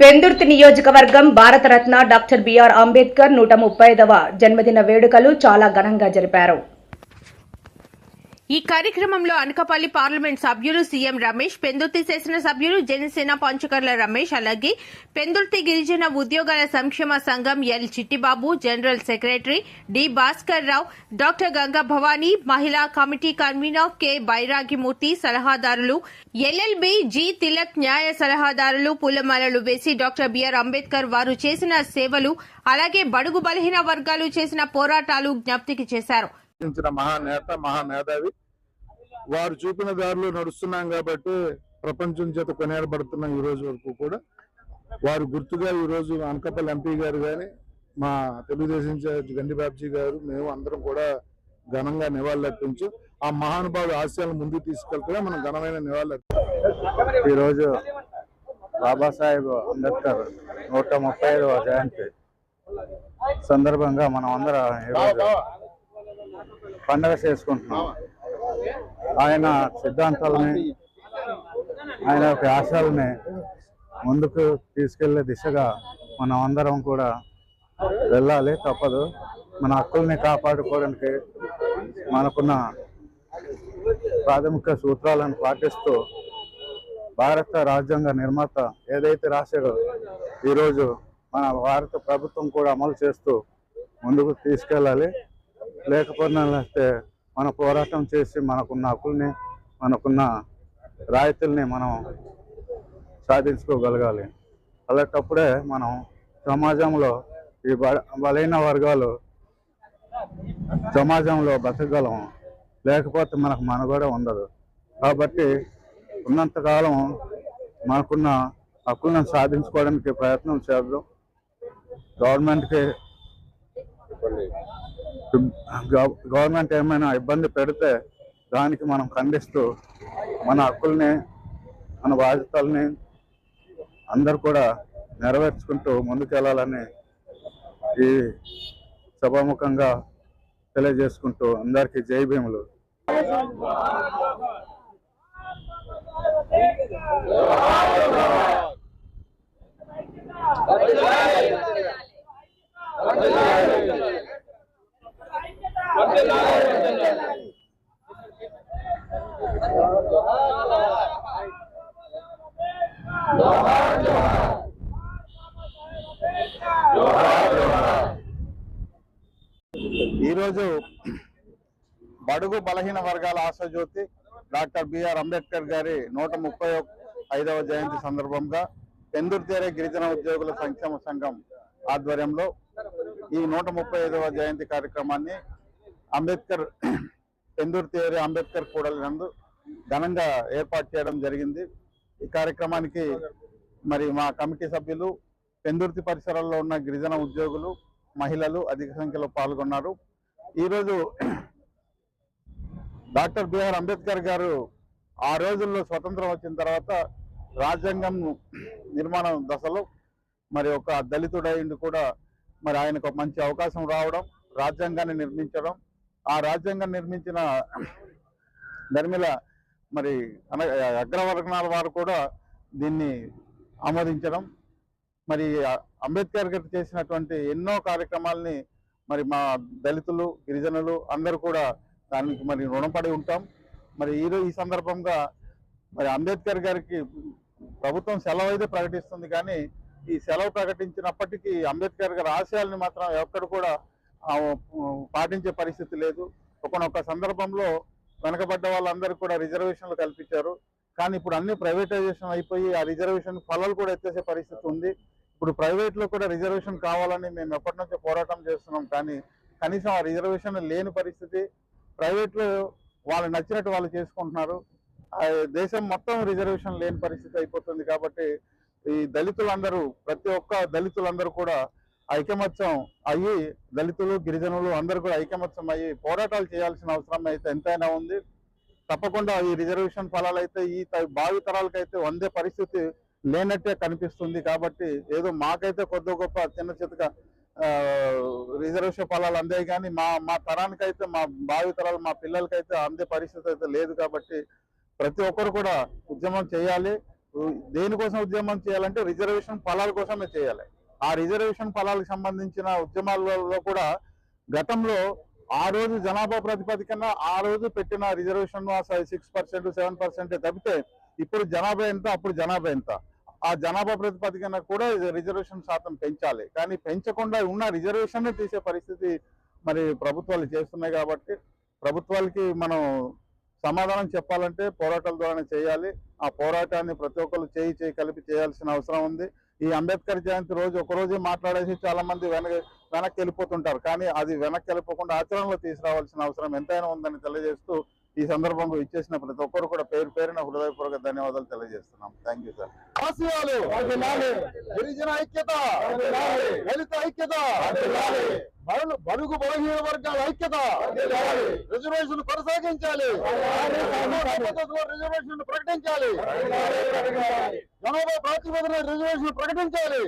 పెందుర్తి నియోజకవర్గం Bharat Ratna doctor BR Ambedkar 135వ జన్మదిన వేడుకలు చాలా ఘనంగా జరిపారు. ఈ కార్యక్రమంలో అనకాపల్లి పార్లమెంట్ సభ్యులు సీఎం రమేష్, పెందుర్తి శాసన సభ్యులు జనసేన పంచకర్ల రమేష్, అలాగే పెందుర్తి గిరిజన ఉద్యోగాల సంక్షేమ సంఘం L Chittibabu, general secretary D Bhaskar Rao, doctor Ganga Bhavani, మహిళా కమిటీ కన్వీనర్ కె బైరాగిమూర్తి, సలహాదారులు ఎల్ఎల్బి జి తిలక్, న్యాయ సలహాదారులు పూలమాలలు వేసి డాక్టర్ బిఆర్ అంబేద్కర్ వారు చేసిన సేవలు, అలాగే బడుగు బలహీన వర్గాలు చేసిన పోరాటాలు జ్ఞప్తికి చేశారు. మహానేతావి వారు చూపిన దారిలో నడుస్తున్నాం కాబట్టి ప్రపంచం చేత కొనియాడబడుతున్న ఈ రోజు వరకు కూడా వారు గుర్తుగా ఈ రోజు అనకాపల్లి ఎంపీ గారు కానీ మా తెలుగుదేశం గండి బాబ్జీ గారు మేము అందరం కూడా ఘనంగా నివాళులర్పించు ఆ మహానుభావుడు ఆశయాలను ముందుకు తీసుకెళ్తే మనం ఘనమైన నివాళులర్పించాం. ఈరోజు బాబాసాహెబ్ అంబేద్కర్ 135వ జయంతి సందర్భంగా మనం అందరం ఈరోజు పండగ చేసుకుంటున్నాం. ఆయన సిద్ధాంతాలని, ఆయన యొక్క ఆశయాలని ముందుకు తీసుకెళ్లే దిశగా మనం అందరం కూడా వెళ్ళాలి. తప్పదు. మన హక్కుల్ని కాపాడుకోవడానికి మనకున్న ప్రాథమిక సూత్రాలను పాటిస్తూ భారత రాజ్యాంగ నిర్మాత ఏదైతే రాశాడో ఈరోజు మన భారత ప్రభుత్వం కూడా అమలు చేస్తూ ముందుకు తీసుకెళ్ళాలి. లేకపోతే మన పోరాటం చేసి మనకున్న హక్కుల్ని, మనకున్న రాయితీల్ని మనం సాధించుకోగలగాలి. అలాంటప్పుడే మనం సమాజంలో ఈ బలైన వర్గాలు సమాజంలో బతకగలం. లేకపోతే మనకు మనుగడ ఉండదు. కాబట్టి ఉన్నంతకాలం మనకున్న హక్కులను సాధించుకోవడానికి ప్రయత్నం చేద్దాం. గవర్నమెంట్ ఏమైనా ఇబ్బంది పెడితే దానికి మనం ఖండిస్తూ మన హక్కుల్ని, మన బాధ్యతల్ని అందరూ కూడా నెరవేర్చుకుంటూ ముందుకెళ్లాలని ఈ సభాముఖంగా తెలియజేసుకుంటూ అందరికీ జై భీములు. ఈరోజు బడుగు బలహీన వర్గాల ఆశాజ్యోతి డాక్టర్ బిఆర్ అంబేద్కర్ గారి 135వ జయంతి సందర్భంగా పెందుర్తి గిరిజన ఉద్యోగుల సంక్షేమ సంఘం ఆధ్వర్యంలో ఈ 135వ జయంతి కార్యక్రమాన్ని పెందుర్తి అంబేద్కర్ కూడలి నందు ఘనంగా ఏర్పాటు చేయడం జరిగింది. ఈ కార్యక్రమానికి మరి మా కమిటీ సభ్యులు, పెందుర్తి పరిసరాల్లో ఉన్న గిరిజన ఉద్యోగులు, మహిళలు అధిక సంఖ్యలో పాల్గొన్నారు. ఈరోజు డాక్టర్ బిఆర్ అంబేద్కర్ గారు ఆ రోజుల్లో స్వతంత్రం వచ్చిన తర్వాత రాజ్యాంగం నిర్మాణ దశలో మరి ఒక దళితుడైండి కూడా మరి ఆయనకు మంచి అవకాశం రావడం, రాజ్యాంగాన్ని నిర్మించడం, ఆ రాజ్యాంగం నిర్మించిన ధర్మిల మరి అగ్రవర్ణాల వారు కూడా దీన్ని ఆమోదించడం, మరి అంబేద్కర్ గారు చేసినటువంటి ఎన్నో కార్యక్రమాలని మరి మా దళితులు, గిరిజనులు అందరూ కూడా దానికి మరి రుణపడి ఉంటాం. మరి ఈ సందర్భంగా మరి అంబేద్కర్ గారికి ప్రభుత్వం సెలవు అయితే ప్రకటిస్తుంది, కానీ ఈ సెలవు ప్రకటించినప్పటికీ అంబేద్కర్ గారి ఆశయాల్ని మాత్రం ఎక్కడ కూడా పాటించే పరిస్థితి లేదు. ఒక్కొక్క సందర్భంలో వెనకబడ్డ వాళ్ళందరూ కూడా రిజర్వేషన్లు కల్పించారు. కానీ ఇప్పుడు అన్ని ప్రైవేటైజేషన్ అయిపోయి ఆ రిజర్వేషన్ ఫలాలు కూడా ఎత్తేసే పరిస్థితి ఉంది. ఇప్పుడు ప్రైవేట్లో కూడా రిజర్వేషన్ కావాలని మేము ఎప్పటి నుంచో పోరాటం చేస్తున్నాం, కానీ కనీసం ఆ రిజర్వేషన్ లేని పరిస్థితి. ప్రైవేట్లో వాళ్ళు నచ్చినట్టు వాళ్ళు చేసుకుంటున్నారు. దేశం మొత్తం రిజర్వేషన్ లేని పరిస్థితి అయిపోతుంది. కాబట్టి ఈ దళితులందరూ, ప్రతి ఒక్క దళితులందరూ కూడా ఐకమత్యం అయ్యి, దళితులు, గిరిజనులు అందరూ కూడా ఐకమత్యం అయ్యి పోరాటాలు చేయాల్సిన అవసరం అయితే ఎంతైనా ఉంది. తప్పకుండా ఈ రిజర్వేషన్ ఫలాలు అయితే ఈ భావి తరాలకైతే అందే పరిస్థితి లేనట్టే కనిపిస్తుంది. కాబట్టి ఏదో మాకైతే కొద్ది గొప్ప చిన్న చితక రిజర్వేషన్ ఫలాలు అందాయి, కానీ మా తరానికైతే, మా భావి తరాలు, మా పిల్లలకైతే అందే పరిస్థితి అయితే లేదు. కాబట్టి ప్రతి ఒక్కరు కూడా ఉద్యమం చేయాలి. దేనికోసం ఉద్యమం చేయాలంటే రిజర్వేషన్ ఫలాల కోసమే చేయాలి. ఆ రిజర్వేషన్ ఫలాలకు సంబంధించిన ఉద్యమాలలో కూడా గతంలో ఆ రోజు జనాభా ప్రాతిపదికన ఆ రోజు పెట్టిన రిజర్వేషన్ 6%, 7% తప్పితే ఇప్పుడు జనాభా ఎంత, అప్పుడు జనాభా ఎంత, ఆ జనాభా ప్రాతిపదికన కూడా రిజర్వేషన్ శాతం పెంచాలి. కానీ పెంచకుండా ఉన్న రిజర్వేషన్ తీసే పరిస్థితి మరి ప్రభుత్వాలు చేస్తున్నాయి. కాబట్టి ప్రభుత్వాలకి మనం సమాధానం చెప్పాలంటే పోరాటాల ద్వారానే చేయాలి. ఆ పోరాటాన్ని ప్రతి ఒక్కరు చేయి కలిపి చేయాల్సిన అవసరం ఉంది. ఈ అంబేద్కర్ జయంతి రోజు ఒక రోజే మాట్లాడేసి చాలా మంది వెనక్కి వెళ్ళిపోతుంటారు. కానీ అది వెనక్కి వెళ్ళిపోకుండా ఆచరణలో తీసుకురావాల్సిన అవసరం ఎంతైనా ఉందని తెలియజేస్తూ ఈ సందర్భంలో ఇచ్చేసిన ప్రతి ఒక్కరు కూడా పేరు పేరున హృదయపూర్వక ధన్యవాదాలు తెలియజేస్తున్నాం. Thank you sir. గిరిజన ఐక్యత, దళిత ఐక్యత, బడుగు బలహీన వర్గాల ఐక్యత, రిజర్వేషన్ కొనసాగించాలి, రిజర్వేషన్ ప్రకటించాలి, జనాభా ప్రాతిపదికన రిజర్వేషన్ ప్రకటించాలి.